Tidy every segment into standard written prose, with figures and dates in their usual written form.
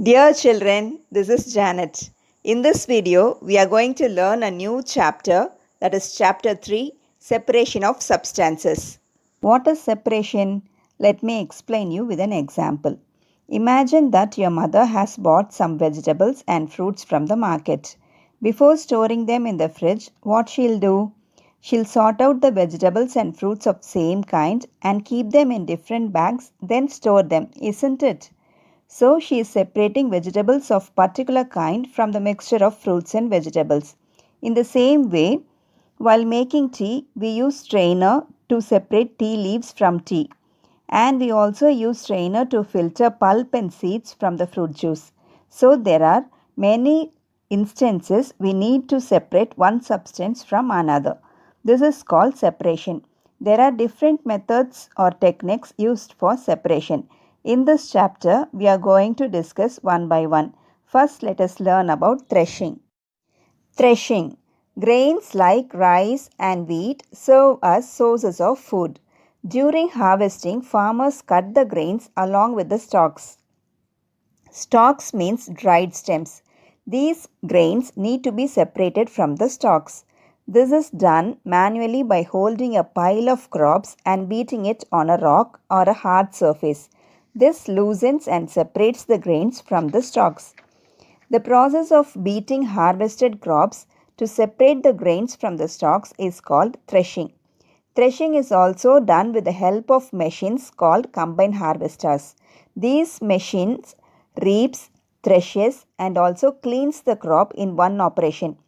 Dear children, this is Janet. In this video, we are going to learn a new chapter, that is chapter 3, Separation of Substances. What is separation? Let me explain you with an example. Imagine that your mother has bought some vegetables and fruits from the market. Before storing them in the fridge, what she'll do? She'll sort out the vegetables and fruits of same kind and keep them in different bags, then store them, isn't it? So she is separating vegetables of particular kind from the mixture of fruits and vegetables. In the same way, while making tea, we use strainer to separate tea leaves from tea. And we also use strainer to filter pulp and seeds from the fruit juice. So there are many instances we need to separate one substance from another. This is called separation. There are different methods or techniques used for separation. In this chapter, we are going to discuss one by one. First, let us learn about threshing. Threshing. Grains like rice and wheat serve as sources of food. During harvesting, farmers cut the grains along with the stalks. Stalks means dried stems. These grains need to be separated from the stalks. This is done manually by holding a pile of crops and beating it on a rock or a hard surface. This loosens and separates the grains from the stalks. The process of beating harvested crops to separate the grains from the stalks is called threshing. Threshing is also done with the help of machines called combine harvesters. These machines reaps, threshes, and also cleans the crop in one operation.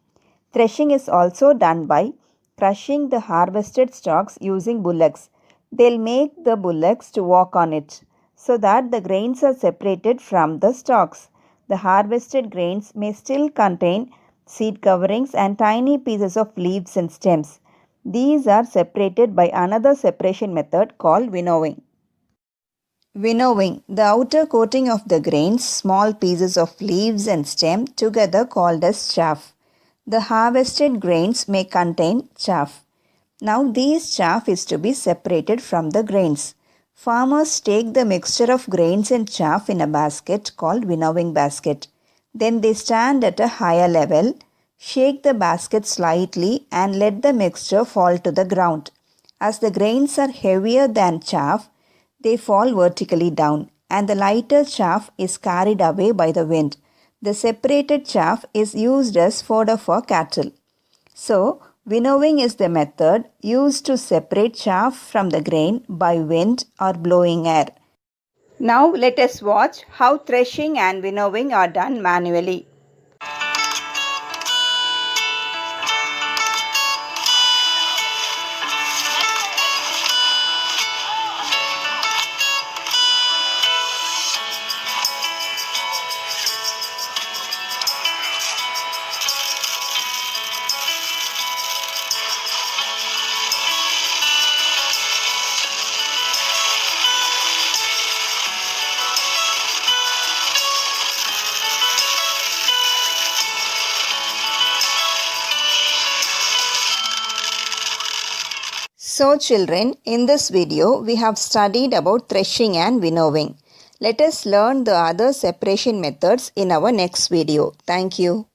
Threshing is also done by crushing the harvested stalks using bullocks. They'll make the bullocks to walk on it, so that the grains are separated from the stalks. The harvested grains may still contain seed coverings and tiny pieces of leaves and stems. These are separated by another separation method called winnowing. Winnowing, the outer coating of the grains, small pieces of leaves and stem together called as chaff. The harvested grains may contain chaff. Now these chaff is to be separated from the grains. Farmers take the mixture of grains and chaff in a basket called winnowing basket. Then they stand at a higher level, shake the basket slightly and let the mixture fall to the ground. As the grains are heavier than chaff, they fall vertically down and the lighter chaff is carried away by the wind. The separated chaff is used as fodder for cattle. So, winnowing is the method used to separate chaff from the grain by wind or blowing air. Now let us watch how threshing and winnowing are done manually. So children, in this video we have studied about threshing and winnowing. Let us learn the other separation methods in our next video. Thank you.